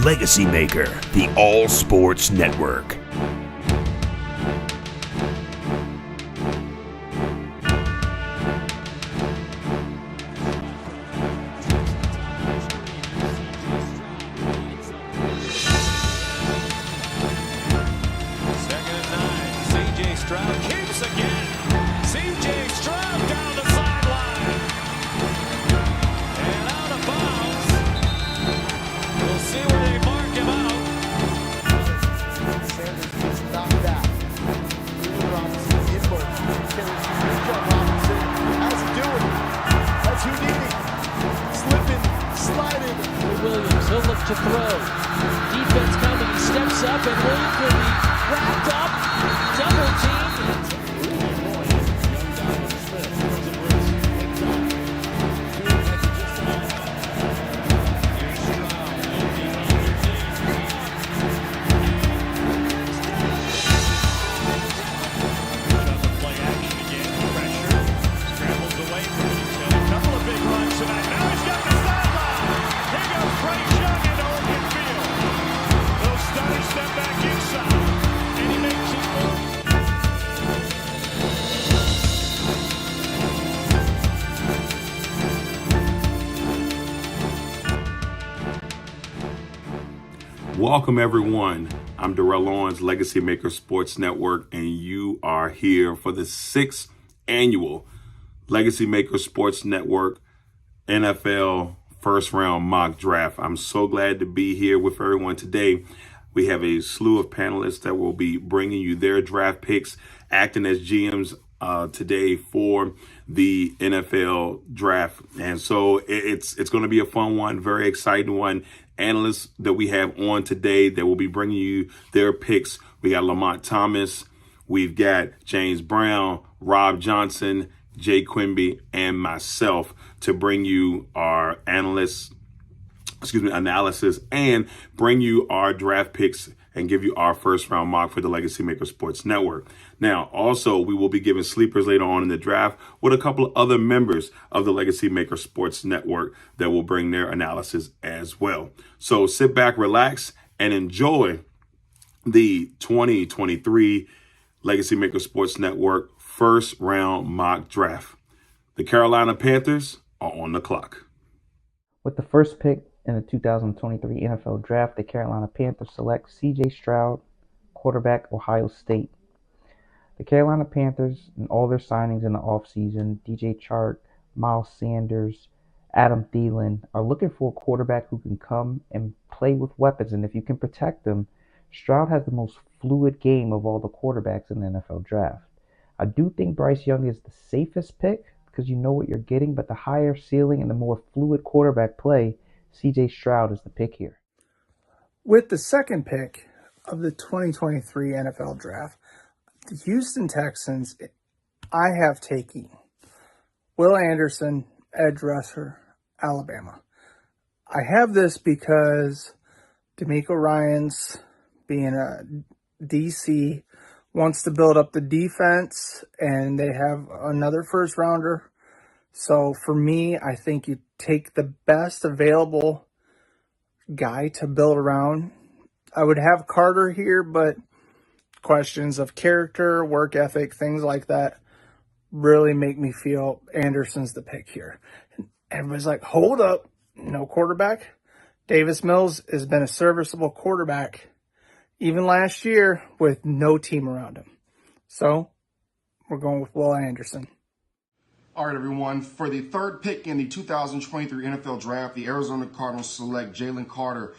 Legacy Maker, the All Sports Network. To throw. Defense coming, he steps up, and Williams will be wrapped up, double teamed. Welcome, everyone. I'm Darrell Owens, Legacy Maker Sports Network, and you are here for the 6th annual Legacy Maker Sports Network NFL first round mock draft. I'm so glad to be here with everyone today. We have a slew of panelists that will be bringing you their draft picks, acting as GMs today for the NFL draft. And so it's going to be a fun one, very exciting one. Analysts that we have on today that will be bringing you their picks. We got Lamonte Thomas, we've got James Brown, Robb Johnson, Jay Quimby, and myself to bring you our analysis and bring you our draft picks and give you our first round mock for the Legacy Maker Sports Network. Now, also, we will be giving sleepers later on in the draft with a couple of other members of the Legacy Maker Sports Network that will bring their analysis as well. So sit back, relax, and enjoy the 2023 Legacy Maker Sports Network first round mock draft. The Carolina Panthers are on the clock. With the first pick in the 2023 NFL Draft, the Carolina Panthers select C.J. Stroud, quarterback, Ohio State. The Carolina Panthers and all their signings in the offseason, DJ Chark, Miles Sanders, Adam Thielen, are looking for a quarterback who can come and play with weapons. And if you can protect them, Stroud has the most fluid game of all the quarterbacks in the NFL Draft. I do think Bryce Young is the safest pick because you know what you're getting, but the higher ceiling and the more fluid quarterback play, C.J. Stroud is the pick here. With the second pick of the 2023 NFL Draft, the Houston Texans, I have taken Will Anderson, edge rusher, Alabama. I have this because D'Amico Ryans, being a DC, wants to build up the defense, and they have another first rounder. So for me, I think you take the best available guy to build around. I would have Carter here, but questions of character, work ethic, things like that really make me feel Anderson's the pick here. Everybody's like, hold up, no quarterback? Davis Mills has been a serviceable quarterback even last year with no team around him. So we're going with Will Anderson. All right, everyone. For the third pick in the 2023 NFL Draft, the Arizona Cardinals select Jalen Carter,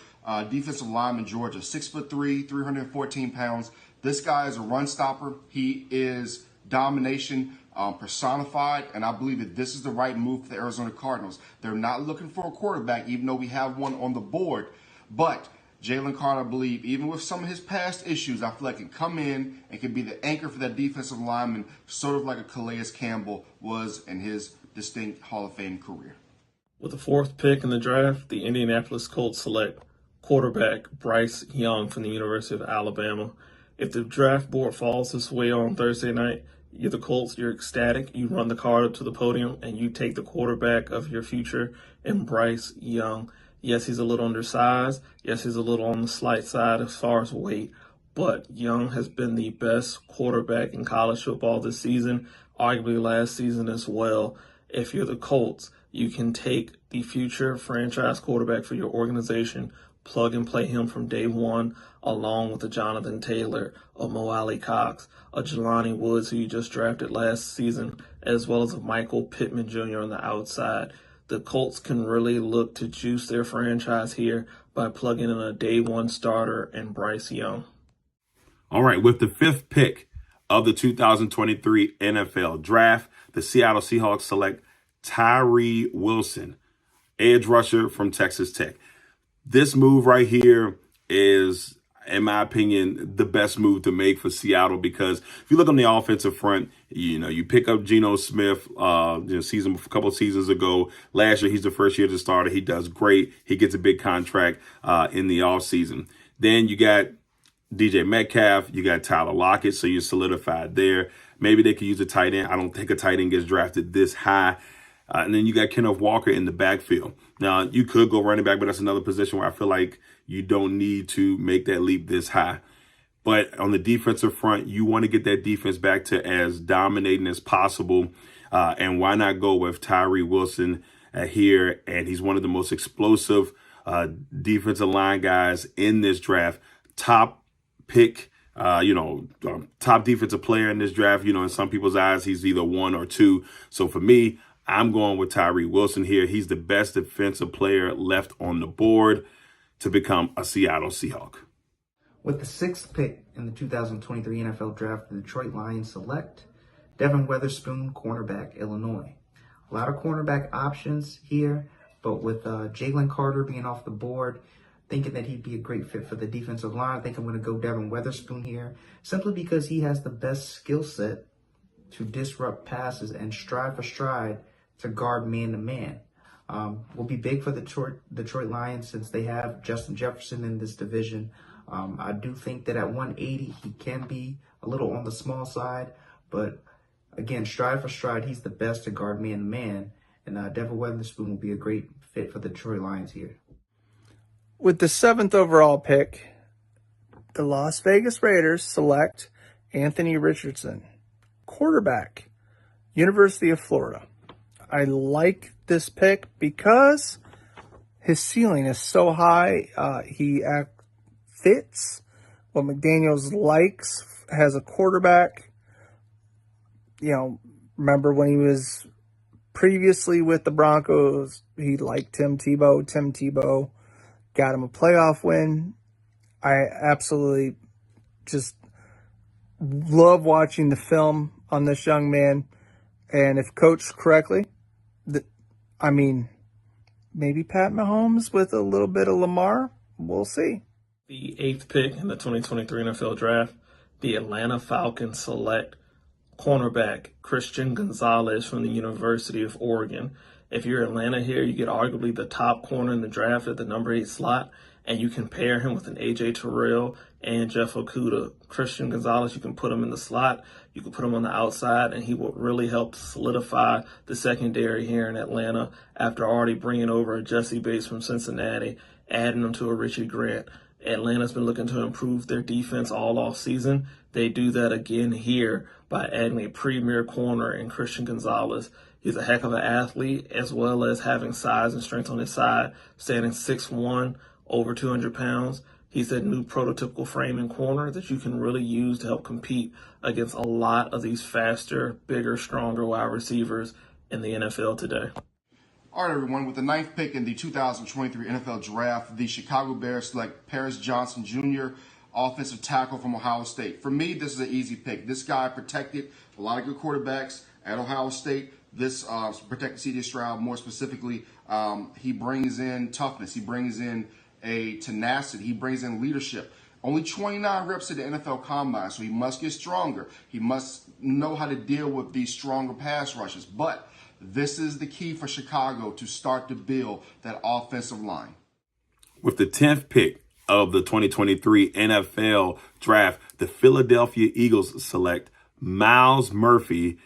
defensive lineman, Georgia, 6'3", 314 pounds. This guy is a run stopper. He is domination personified, and I believe that this is the right move for the Arizona Cardinals. They're not looking for a quarterback, even though we have one on the board. But Jalen Carter, I believe, even with some of his past issues, I feel like can come in and can be the anchor for that defensive lineman, sort of like a Calais Campbell was in his distinct Hall of Fame career. With the fourth pick in the draft, the Indianapolis Colts select quarterback Bryce Young from the University of Alabama. If the draft board falls this way on Thursday night, you're the Colts, you're ecstatic, you run the card up to the podium, and you take the quarterback of your future in Bryce Young. Yes, he's a little undersized. Yes, he's a little on the slight side as far as weight. But Young has been the best quarterback in college football this season, arguably last season as well. If you're the Colts, you can take the future franchise quarterback for your organization, plug and play him from day one, along with a Jonathan Taylor, a Mo Alley Cox, a Jelani Woods, who you just drafted last season, as well as a Michael Pittman Jr. on the outside. The Colts can really look to juice their franchise here by plugging in a day one starter and Bryce Young. All right, with the 5th pick of the 2023 NFL Draft, the Seattle Seahawks select Tyree Wilson, edge rusher from Texas Tech. This move right here is, in my opinion, the best move to make for Seattle, because if you look on the offensive front, you pick up Geno Smith a couple of seasons ago. Last year, he's the first year to starter. He does great. He gets a big contract in the offseason. Then you got DJ Metcalf, you got Tyler Lockett, so you're solidified there. Maybe they could use a tight end. I don't think a tight end gets drafted this high. And then you got Kenneth Walker in the backfield. Now, you could go running back, but that's another position where I feel like you don't need to make that leap this high. But on the defensive front, you want to get that defense back to as dominating as possible. And why not go with Tyree Wilson here? And he's one of the most explosive defensive line guys in this draft. Top pick, top defensive player in this draft. In some people's eyes, he's either 1 or 2. So for me, I'm going with Tyree Wilson here. He's the best defensive player left on the board to become a Seattle Seahawk. With the 6th pick in the 2023 NFL Draft, the Detroit Lions select Devin Witherspoon, cornerback, Illinois. A lot of cornerback options here, but with Jalen Carter being off the board, thinking that he'd be a great fit for the defensive line, I think I'm going to go Devin Witherspoon here, simply because he has the best skill set to disrupt passes and stride for stride to guard man-to-man. Will be big for the Detroit Lions since they have Justin Jefferson in this division. I do think that at 180, he can be a little on the small side, but again, stride for stride, he's the best to guard man-to-man, and Devin Witherspoon will be a great fit for the Detroit Lions here. With the 7th overall pick, the Las Vegas Raiders select Anthony Richardson, quarterback, University of Florida. I like this pick because his ceiling is so high. He fits what McDaniels likes as a quarterback. Remember when he was previously with the Broncos, he liked Tim Tebow. Tim Tebow got him a playoff win. I absolutely just love watching the film on this young man. And if coached correctly, maybe Pat Mahomes with a little bit of Lamar. We'll see. The 8th pick in the 2023 NFL Draft, the Atlanta Falcons select cornerback Christian Gonzalez from the University of Oregon. If you're Atlanta here, you get arguably the top corner in the draft at the number 8 slot, and you can pair him with an A.J. Terrell and Jeff Okudah. Christian Gonzalez, you can put him in the slot, you can put him on the outside, and he will really help solidify the secondary here in Atlanta after already bringing over a Jesse Bates from Cincinnati, adding him to a Richie Grant. Atlanta's been looking to improve their defense all off season. They do that again here by adding a premier corner in Christian Gonzalez. He's a heck of an athlete, as well as having size and strength on his side, standing 6'1", over 200 pounds. He's that new prototypical frame and corner that you can really use to help compete against a lot of these faster, bigger, stronger wide receivers in the NFL today. All right, everyone, with the 9th pick in the 2023 NFL Draft, the Chicago Bears select Paris Johnson Jr., offensive tackle from Ohio State. For me, this is an easy pick. This guy protected a lot of good quarterbacks at Ohio State. This protected C.J. Stroud more specifically. He brings in toughness. He brings in a tenacity. He brings in leadership. Only 29 reps at the NFL Combine, so he must get stronger. He must know how to deal with these stronger pass rushes. But this is the key for Chicago to start to build that offensive line. With the 10th pick of the 2023 NFL Draft, the Philadelphia Eagles select Myles Murphy,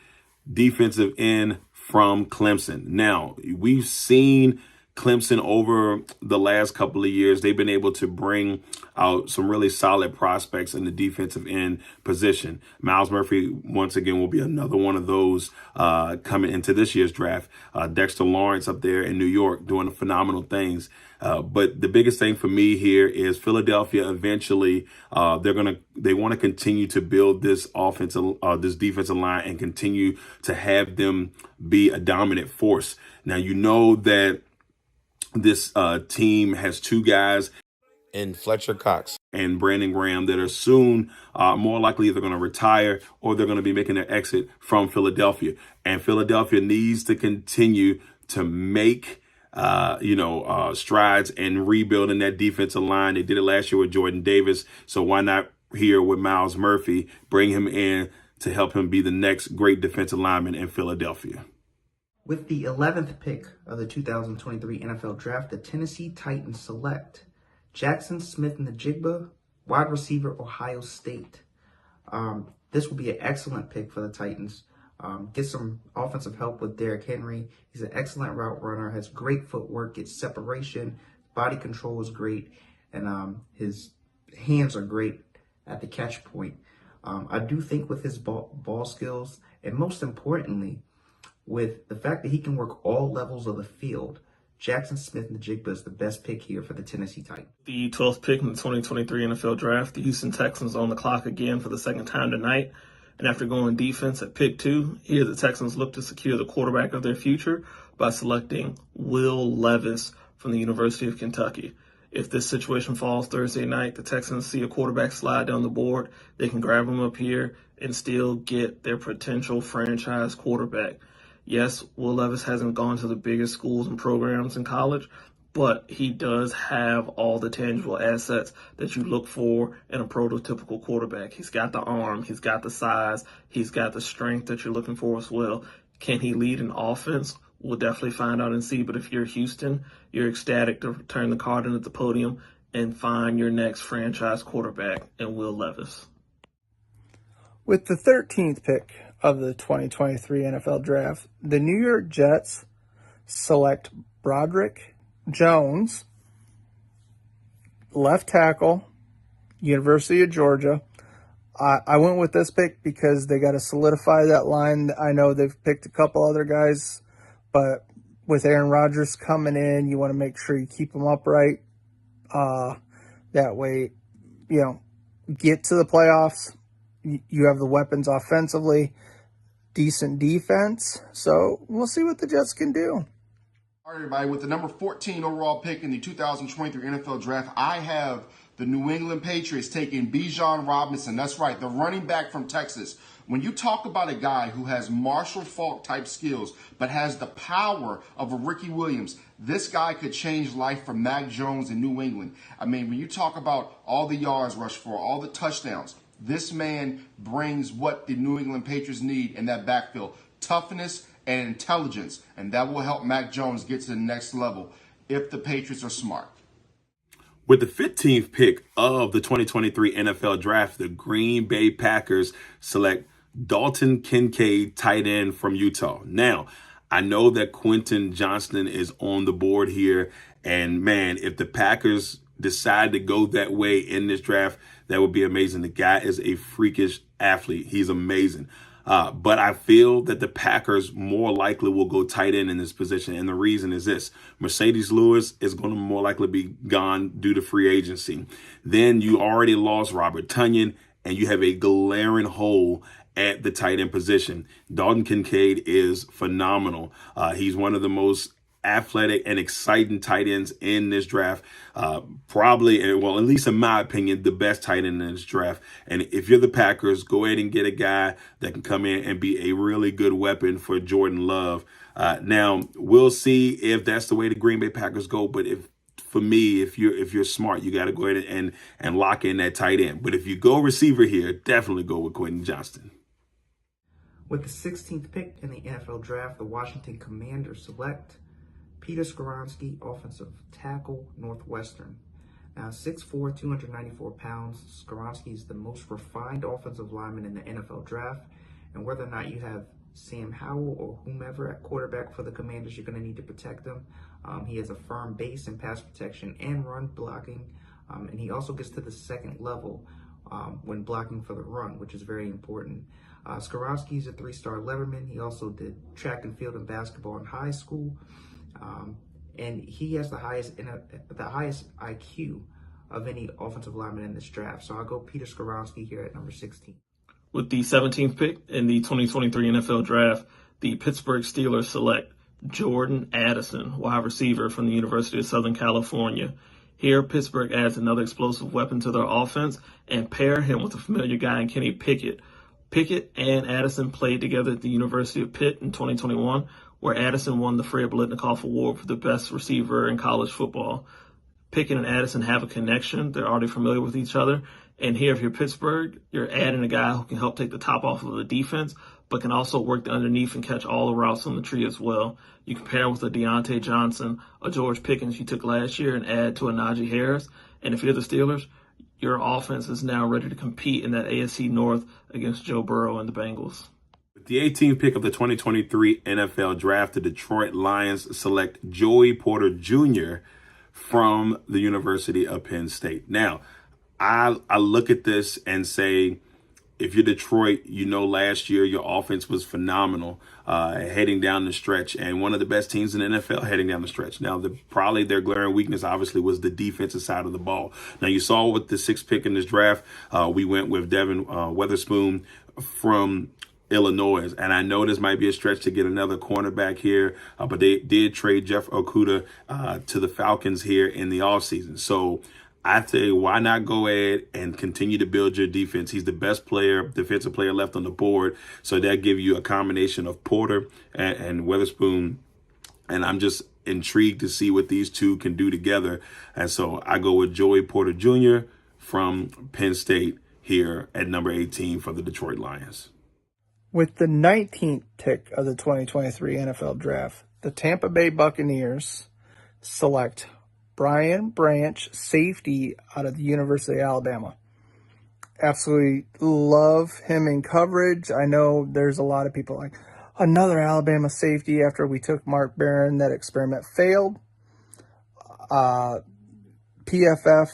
defensive end from Clemson. Now, we've seen Clemson, over the last couple of years, they've been able to bring out some really solid prospects in the defensive end position. Myles Murphy, once again, will be another one of those coming into this year's draft. Dexter Lawrence up there in New York doing phenomenal things. But the biggest thing for me here is Philadelphia eventually, they want to continue to build this this defensive line and continue to have them be a dominant force. Now, you know that this team has two guys in Fletcher Cox and Brandon Graham that are soon more likely either going to retire or they're going to be making their exit from Philadelphia. And Philadelphia needs to continue to make strides in rebuilding that defensive line. They did it last year with Jordan Davis. So why not here with Myles Murphy, bring him in to help him be the next great defensive lineman in Philadelphia. With the 11th pick of the 2023 NFL Draft, the Tennessee Titans select Jackson Smith-Njigba, wide receiver, Ohio State. This will be an excellent pick for the Titans. Get some offensive help with Derrick Henry. He's an excellent route runner, has great footwork, gets separation, body control is great, and his hands are great at the catch point. I do think with his ball skills, and most importantly, with the fact that he can work all levels of the field, Jackson Smith-Njigba is the best pick here for the Tennessee Titans. The 12th pick in the 2023 NFL Draft, the Houston Texans on the clock again for the second time tonight. And after going defense at pick 2, here the Texans look to secure the quarterback of their future by selecting Will Levis from the University of Kentucky. If this situation falls Thursday night, the Texans see a quarterback slide down the board, they can grab him up here and still get their potential franchise quarterback. Yes, Will Levis hasn't gone to the biggest schools and programs in college, but he does have all the tangible assets that you look for in a prototypical quarterback. He's got the arm, he's got the size, he's got the strength that you're looking for as well. Can he lead an offense? We'll definitely find out and see, but if you're Houston, you're ecstatic to turn the card in at the podium and find your next franchise quarterback in Will Levis. With the 13th pick of the 2023 NFL Draft, the New York Jets select Broderick Jones, left tackle, University of Georgia. I went with this pick because they got to solidify that line. I know they've picked a couple other guys, but with Aaron Rodgers coming in, you want to make sure you keep him upright. That way, get to the playoffs. You have the weapons offensively, decent defense. So we'll see what the Jets can do. All right, everybody, with the number 14 overall pick in the 2023 NFL Draft, I have the New England Patriots taking Bijan Robinson. That's right, the running back from Texas. When you talk about a guy who has Marshall Faulk type skills, but has the power of a Ricky Williams, this guy could change life for Mac Jones in New England. I mean, when you talk about all the yards rushed for, all the touchdowns, this man brings what the New England Patriots need in that backfield: toughness and intelligence, and that will help Mac Jones get to the next level if the Patriots are smart. With the 15th pick of the 2023 NFL Draft, the Green Bay Packers select Dalton Kincaid, tight end from Utah. Now, I know that Quentin Johnston is on the board here, and man, if the Packers decide to go that way in this draft, that would be amazing. The guy is a freakish athlete. He's amazing. But I feel that the Packers more likely will go tight end in this position. And the reason is this: Mercedes Lewis is going to more likely be gone due to free agency. Then you already lost Robert Tonyan, and you have a glaring hole at the tight end position. Dalton Kincaid is phenomenal. He's one of the most athletic and exciting tight ends in this draft. Probably, well, at least in my opinion, the best tight end in this draft. And if you're the Packers, go ahead and get a guy that can come in and be a really good weapon for Jordan Love. Now, we'll see if that's the way the Green Bay Packers go. But for me, if you're smart, you got to go ahead and lock in that tight end. But if you go receiver here, definitely go with Quentin Johnston. With the 16th pick in the NFL Draft, the Washington Commanders select Peter Skoronski, offensive tackle, Northwestern. Now, 6'4", 294 pounds, Skoronski is the most refined offensive lineman in the NFL Draft. And whether or not you have Sam Howell or whomever at quarterback for the Commanders, you're going to need to protect him. He has a firm base in pass protection and run blocking, and he also gets to the second level when blocking for the run, which is very important. Skoronski's a 3-star letterman. He also did track and field and basketball in high school, and he has the highest IQ of any offensive lineman in this draft. So I'll go Peter Skoronski here at number 16. With the 17th pick in the 2023 NFL Draft, the Pittsburgh Steelers select Jordan Addison, wide receiver from the University of Southern California. Here, Pittsburgh adds another explosive weapon to their offense and pair him with a familiar guy in Kenny Pickett. Pickett and Addison played together at the University of Pitt in 2021, where Addison won the Fred Biletnikoff Award for the best receiver in college football. Pickett and Addison have a connection. They're already familiar with each other. And here, if you're Pittsburgh, you're adding a guy who can help take the top off of the defense, but can also work the underneath and catch all the routes on the tree as well. You compare him with a Deontay Johnson, a George Pickens you took last year, and add to a Najee Harris. And if you're the Steelers, your offense is now ready to compete in that AFC North against Joe Burrow and the Bengals. With the 18th pick of the 2023 NFL Draft, the Detroit Lions select Joey Porter Jr. from the University of Penn State. Now, I look at this and say, if you're Detroit, you know last year your offense was phenomenal heading down the stretch, and one of the best teams in the NFL heading down the stretch. Now, probably their glaring weakness, obviously, was the defensive side of the ball. Now, you saw with the 6th pick in this draft, we went with Devin Witherspoon from Illinois, and I know this might be a stretch to get another cornerback here, but they did trade Jeff Okudah to the Falcons here in the offseason. So I tell you, why not go ahead and continue to build your defense? He's the best defensive player left on the board. So that gives you a combination of Porter and Witherspoon. And I'm just intrigued to see what these two can do together. And so I go with Joey Porter Jr. from Penn State here at number 18 for the Detroit Lions. With the 19th pick of the 2023 NFL Draft, the Tampa Bay Buccaneers select Brian Branch, safety out of the University of Alabama. Absolutely love him in coverage. I know there's a lot of people like, another Alabama safety after we took Mark Barron. That experiment failed. PFF,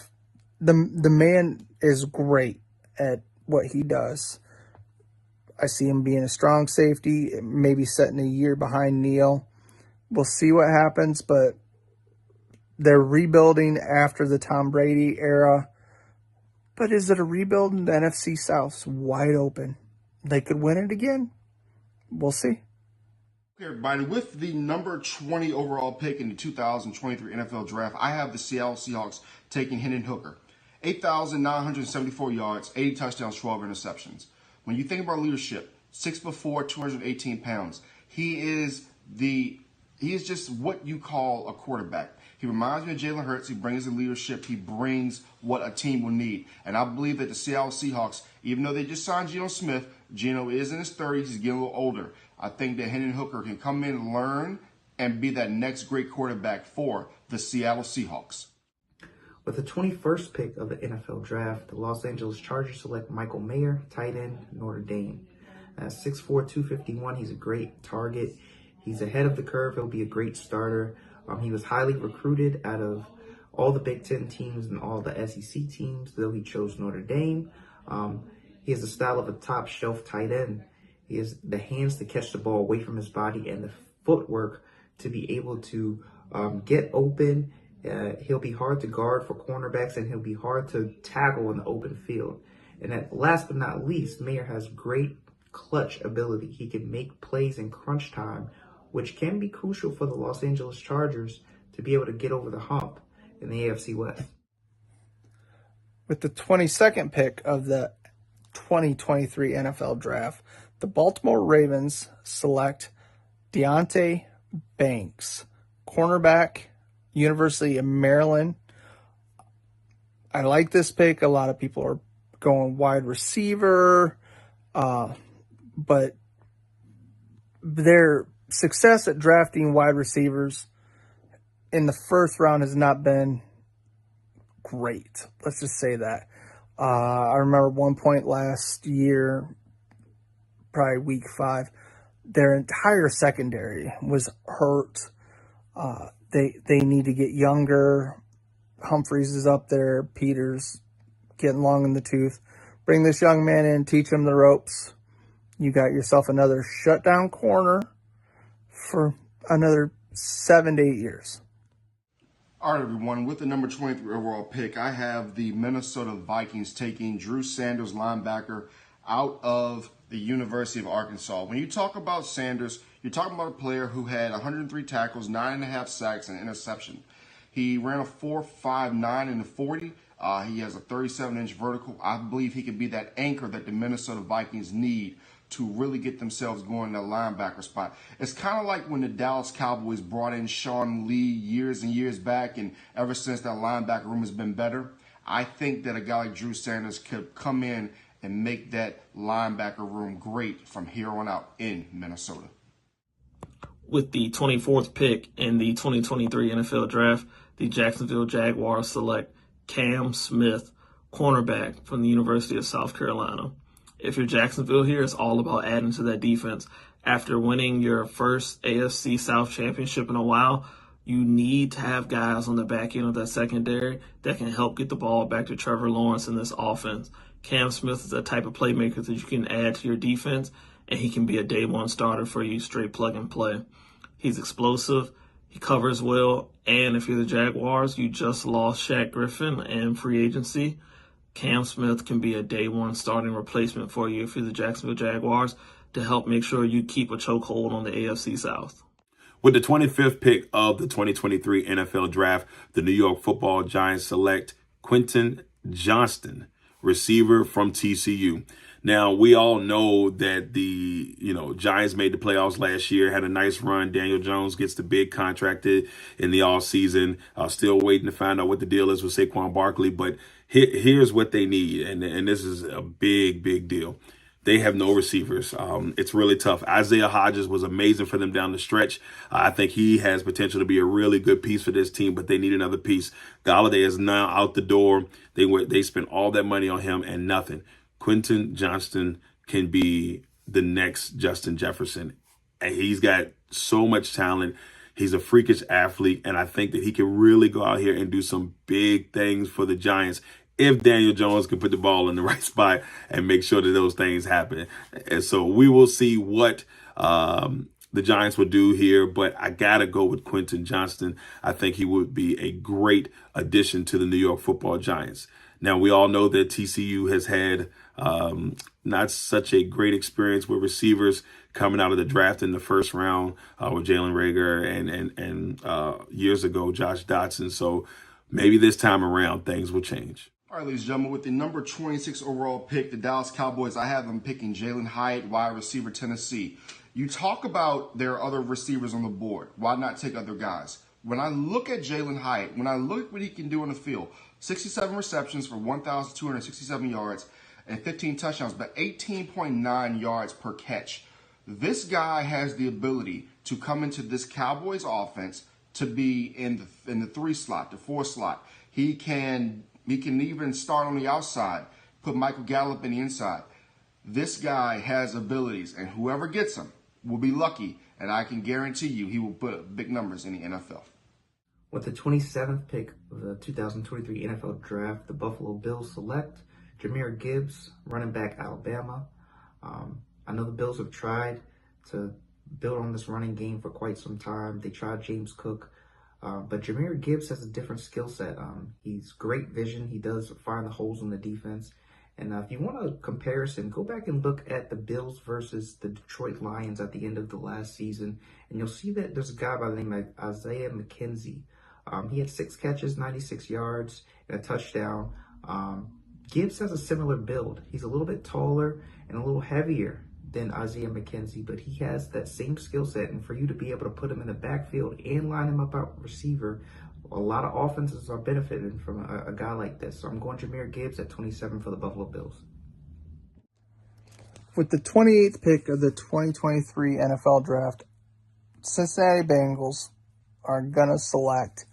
the man is great at what he does. I see him being a strong safety, maybe setting a year behind Neal. We'll see what happens, but they're rebuilding after the Tom Brady era. But is it a rebuild? The NFC South's wide open. They could win it again. We'll see. Okay, everybody, with the number 20 overall pick in the 2023 NFL Draft, I have the Seattle Seahawks taking Hendon Hooker. 8,974 yards, 80 touchdowns, 12 interceptions. When you think about leadership, 6'4", 218 pounds, he is just what you call a quarterback. He reminds me of Jalen Hurts. He brings the leadership. He brings what a team will need. And I believe that the Seattle Seahawks, even though they just signed Geno Smith, Geno is in his 30s. He's getting a little older. I think that Hendon Hooker can come in and learn and be that next great quarterback for the Seattle Seahawks. With the 21st pick of the NFL Draft, the Los Angeles Chargers select Michael Mayer, tight end, Notre Dame. 6'4", 251, he's a great target. He's ahead of the curve. He'll be a great starter. He was highly recruited out of all the Big Ten teams and all the SEC teams, though he chose Notre Dame. He has the style of a top-shelf tight end. He has the hands to catch the ball away from his body and the footwork to be able to get open. He'll be hard to guard for cornerbacks, and he'll be hard to tackle in the open field. And last but not least, Mayer has great clutch ability. He can make plays in crunch time, which can be crucial for the Los Angeles Chargers to be able to get over the hump in the AFC West. With the 22nd pick of the 2023 NFL Draft, the Baltimore Ravens select Deonte Banks, cornerback, University of Maryland. I like this pick. A lot of people are going wide receiver, but their success at drafting wide receivers in the first round has not been great. Let's just say that. I remember one point last year, probably week 5, their entire secondary was hurt. They need to get younger. Humphreys is up there. Peters getting long in the tooth. Bring this young man in, teach him the ropes. You got yourself another shutdown corner for another 7 to 8 years. All right, everyone. With the number 23 overall pick, I have the Minnesota Vikings taking Drew Sanders, linebacker, out of the University of Arkansas. When you talk about Sanders, you're talking about a player who had 103 tackles, 9.5 sacks, and an interception. He ran a 4.59 in the 40. He has a 37-inch vertical. I believe he could be that anchor that the Minnesota Vikings need to really get themselves going in that linebacker spot. It's kind of like when the Dallas Cowboys brought in Sean Lee years and years back, and ever since that linebacker room has been better. I think that a guy like Drew Sanders could come in and make that linebacker room great from here on out in Minnesota. With the 24th pick in the 2023 NFL Draft, the Jacksonville Jaguars select Cam Smith, cornerback from the University of South Carolina. If you're Jacksonville here, it's all about adding to that defense. After winning your first AFC South championship in a while, you need to have guys on the back end of that secondary that can help get the ball back to Trevor Lawrence in this offense. Cam Smith is the type of playmaker that you can add to your defense, and he can be a day one starter for you, straight plug and play. He's explosive, he covers well, and if you're the Jaguars, you just lost Shaq Griffin and free agency. Cam Smith can be a day one starting replacement for you if you're the Jacksonville Jaguars to help make sure you keep a chokehold on the AFC South. With the 25th pick of the 2023 NFL Draft, the New York Football Giants select Quentin Johnston, receiver from TCU. Now, we all know that the Giants made the playoffs last year, had a nice run. Daniel Jones gets the big contract in the offseason. Still waiting to find out what the deal is with Saquon Barkley. But here's what they need, and this is a big, big deal. They have no receivers. It's really tough. Isaiah Hodgins was amazing for them down the stretch. I think he has potential to be a really good piece for this team, but they need another piece. Golladay is now out the door. They spent all that money on him and nothing. Quentin Johnston can be the next Justin Jefferson. And he's got so much talent. He's a freakish athlete, and I think that he can really go out here and do some big things for the Giants if Daniel Jones can put the ball in the right spot and make sure that those things happen. And so we will see what the Giants will do here, but I got to go with Quentin Johnston. I think he would be a great addition to the New York Football Giants. Now, we all know that TCU has had not such a great experience with receivers coming out of the draft in the first round with Jalen Reagor and years ago, Josh Dotson. So maybe this time around, things will change. All right, ladies and gentlemen, with the number 26 overall pick, the Dallas Cowboys, I have them picking Jalen Hyatt, wide receiver, Tennessee. You talk about there are other receivers on the board. Why not take other guys? When I look at Jalen Hyatt, when I look at what he can do on the field, 67 receptions for 1,267 yards and 15 touchdowns, but 18.9 yards per catch. This guy has the ability to come into this Cowboys offense to be in the 3 slot, the 4 slot. He can even start on the outside, put Michael Gallup in the inside. This guy has abilities, and whoever gets him will be lucky, and I can guarantee you he will put up big numbers in the NFL. With the 27th pick of the 2023 NFL Draft, the Buffalo Bills select Jahmyr Gibbs, running back, Alabama. I know the Bills have tried to build on this running game for quite some time. They tried James Cook, but Jahmyr Gibbs has a different skill set. He's great vision. He does find the holes in the defense. And if you want a comparison, go back and look at the Bills versus the Detroit Lions at the end of the last season, and you'll see that there's a guy by the name of Isaiah McKenzie. He had 6 catches, 96 yards, and a touchdown. Gibbs has a similar build. He's a little bit taller and a little heavier than Isaiah McKenzie, but he has that same skill set. And for you to be able to put him in the backfield and line him up out receiver, a lot of offenses are benefiting from a guy like this. So I'm going Jahmyr Gibbs at 27 for the Buffalo Bills. With the 28th pick of the 2023 NFL Draft, Cincinnati Bengals are going to select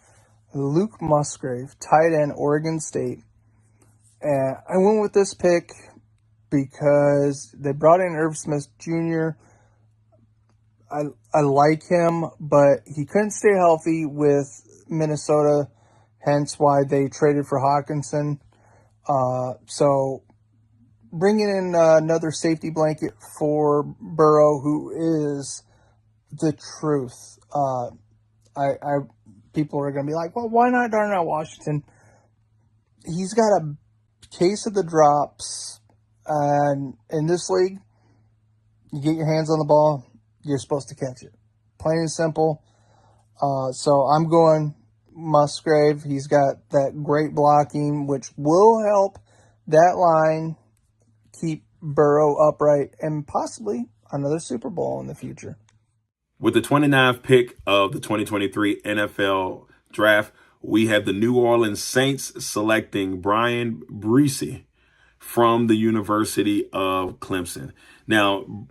Luke Musgrave, tight end, Oregon State. And I went with this pick because they brought in Irv Smith Jr. I like him, but he couldn't stay healthy with Minnesota, hence why they traded for Hawkinson. So bringing in another safety blanket for Burrow, who is the truth. People are going to be like, well, why not Darnell Washington? He's got a case of the drops, and in this league, you get your hands on the ball, you're supposed to catch it. Plain and simple. So I'm going Musgrave. He's got that great blocking, which will help that line keep Burrow upright and possibly another Super Bowl in the future. With the 29th pick of the 2023 NFL Draft, we have the New Orleans Saints selecting Brian Bresee from the University of Clemson. Now,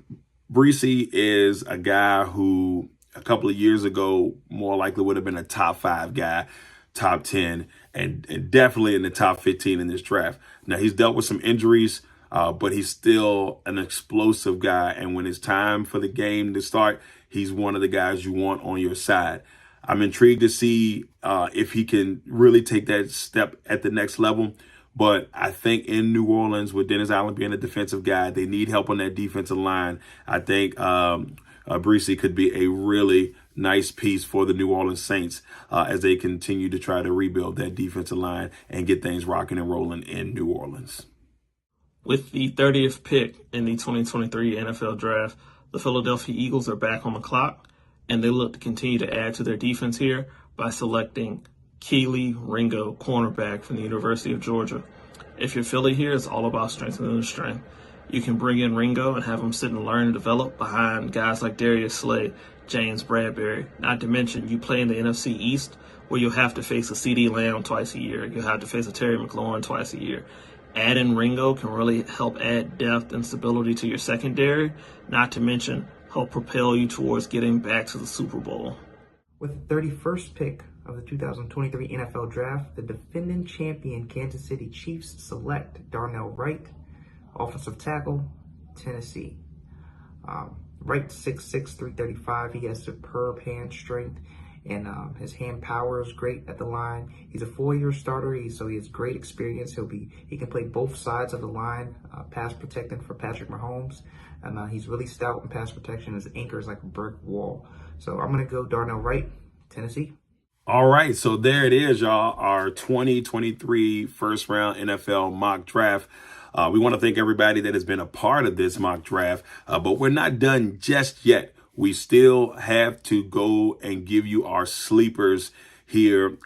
Bresee is a guy who a couple of years ago more likely would have been a top 5 guy, top 10, and definitely in the top 15 in this draft. Now, he's dealt with some injuries, but he's still an explosive guy. And when it's time for the game to start, he's one of the guys you want on your side. I'm intrigued to see if he can really take that step at the next level. But I think in New Orleans, with Dennis Allen being a defensive guy, they need help on that defensive line. I think Bresee could be a really nice piece for the New Orleans Saints as they continue to try to rebuild that defensive line and get things rocking and rolling in New Orleans. With the 30th pick in the 2023 NFL Draft, the Philadelphia Eagles are back on the clock, and they look to continue to add to their defense here by selecting Keely Ringo, cornerback from the University of Georgia. If you're Philly here, it's all about strengthening the strength. You can bring in Ringo and have him sit and learn and develop behind guys like Darius Slay, James Bradbury. Not to mention, you play in the NFC East, where you'll have to face a CeeDee Lamb twice a year. You'll have to face a Terry McLaurin twice a year. Adding Ringo can really help add depth and stability to your secondary, not to mention help propel you towards getting back to the Super Bowl. With the 31st pick of the 2023 NFL Draft, the defending champion Kansas City Chiefs select Darnell Wright, offensive tackle, Tennessee. Wright 6'6", 335. He has superb hand strength, and his hand power is great at the line. He's a 4-year starter, so he has great experience. He can play both sides of the line, pass protecting for Patrick Mahomes, and he's really stout in pass protection. His anchor is like a brick wall. So I'm going to go Darnell Wright, Tennessee. All right, so there it is, y'all, our 2023 first-round NFL mock draft. We want to thank everybody that has been a part of this mock draft, but we're not done just yet. We still have to go and give you our sleepers here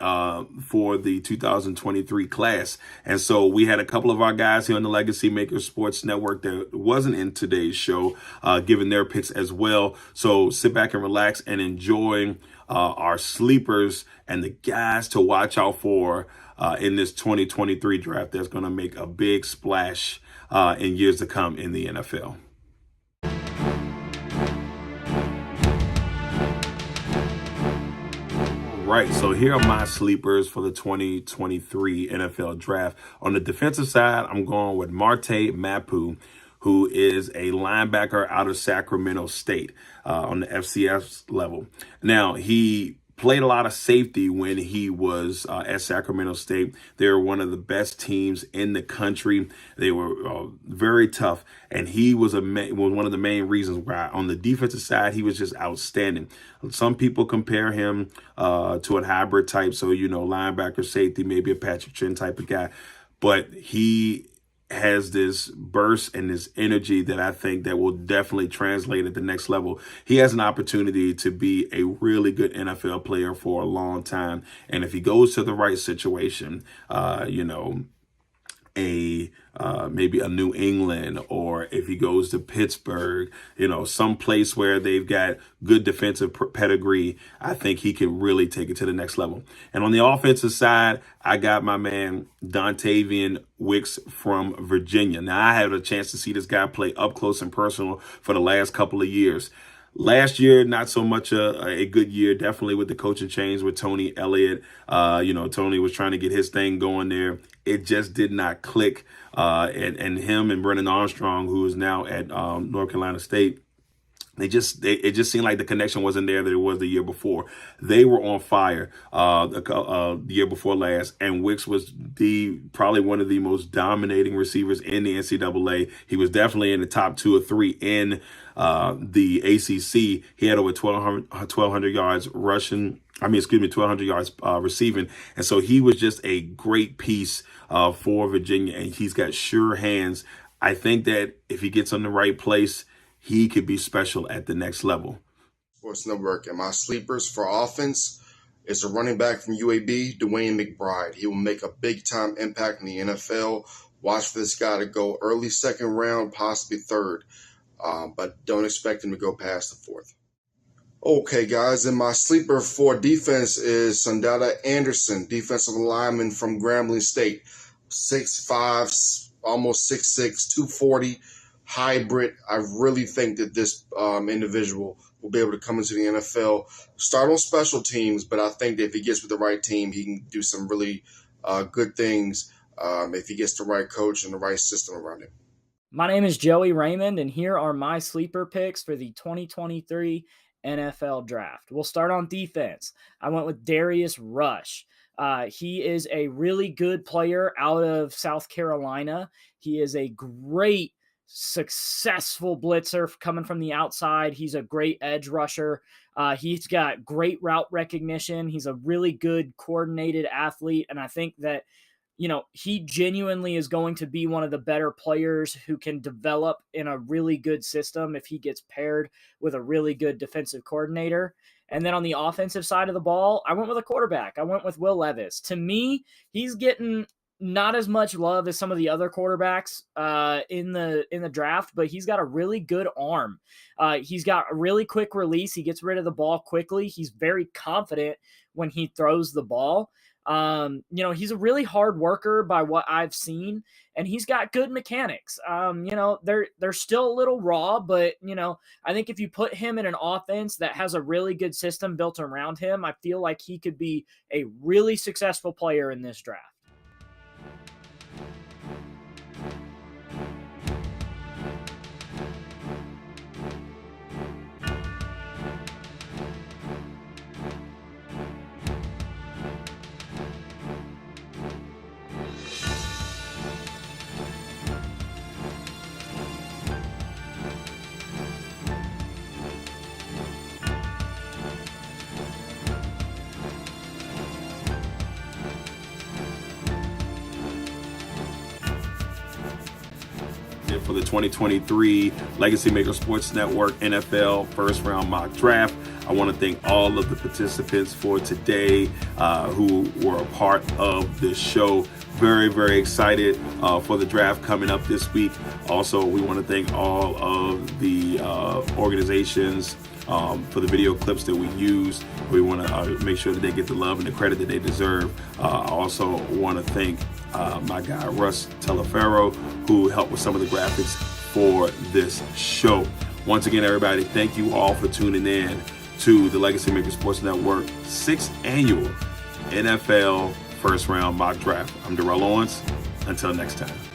for the 2023 class. And so we had a couple of our guys here on the Legacy Makers Sports Network that wasn't in today's show, giving their picks as well. So sit back and relax and enjoy our sleepers and the guys to watch out for in this 2023 draft that's going to make a big splash in years to come in the NFL. Right, so here are my sleepers for the 2023 NFL Draft. On the defensive side, I'm going with Marte Mapu, who is a linebacker out of Sacramento State on the FCS level. Now, he played a lot of safety when he was at Sacramento State. They were one of the best teams in the country. They were very tough, and he was one of the main reasons why on the defensive side he was just outstanding. Some people compare him to a hybrid type, so linebacker, safety, maybe a Patrick Chin type of guy, but he has this burst and this energy that I think that will definitely translate at the next level. He has an opportunity to be a really good NFL player for a long time. And if he goes to the right situation, maybe a New England, or if he goes to Pittsburgh, some place where they've got good defensive pedigree, I think he can really take it to the next level. And on the offensive side, I got my man Dontavian Wicks from Virginia. Now, I had a chance to see this guy play up close and personal for the last couple of years. Last year, not so much a good year, definitely with the coaching change with Tony Elliott. Tony was trying to get his thing going there. It just did not click. And him and Brennan Armstrong, who is now at North Carolina State, it just seemed like the connection wasn't there that it was the year before. They were on fire the year before last, and Wicks was probably one of the most dominating receivers in the NCAA. He was definitely in the top 2 or 3 in the ACC. He had over 1,200 yards rushing. 1,200 yards receiving. And so he was just a great piece for Virginia, and he's got sure hands. I think that if he gets on the right place, he could be special at the next level. Sports Network, and my sleepers for offense is a running back from UAB, Dwayne McBride. He will make a big-time impact in the NFL. Watch for this guy to go early second round, possibly third, but don't expect him to go past the fourth. Okay, guys, and my sleeper for defense is Sundata Anderson, defensive lineman from Grambling State, 6'5", almost 6'6", 240. Hybrid. I really think that this individual will be able to come into the NFL, start on special teams, but I think that if he gets with the right team, he can do some really good things if he gets the right coach and the right system around him. My name is Joey Raymond, and here are my sleeper picks for the 2023 NFL Draft. We'll start on defense. I went with Darius Rush. He is a really good player out of South Carolina. He is a great successful blitzer coming from the outside. He's a great edge rusher. He's got great route recognition. He's a really good coordinated athlete. And I think that, he genuinely is going to be one of the better players who can develop in a really good system if he gets paired with a really good defensive coordinator. And then on the offensive side of the ball, I went with a quarterback. I went with Will Levis. To me, he's getting not as much love as some of the other quarterbacks in the draft, but he's got a really good arm. He's got a really quick release. He gets rid of the ball quickly. He's very confident when he throws the ball. He's a really hard worker by what I've seen, and he's got good mechanics. They're still a little raw, but, I think if you put him in an offense that has a really good system built around him, I feel like he could be a really successful player in this draft. For the 2023 Legacy Maker Sports Network NFL First Round Mock Draft. I want to thank all of the participants for today who were a part of this show. Very, very excited for the draft coming up this week. Also, we want to thank all of the organizations for the video clips that we use. We want to make sure that they get the love and the credit that they deserve. I also want to thank my guy Russ Telefero, who helped with some of the graphics for this show. Once again, everybody, thank you all for tuning in to the Legacy Maker Sports Network 6th Annual NFL First Round Mock Draft. I'm Darrell Owens. Until next time.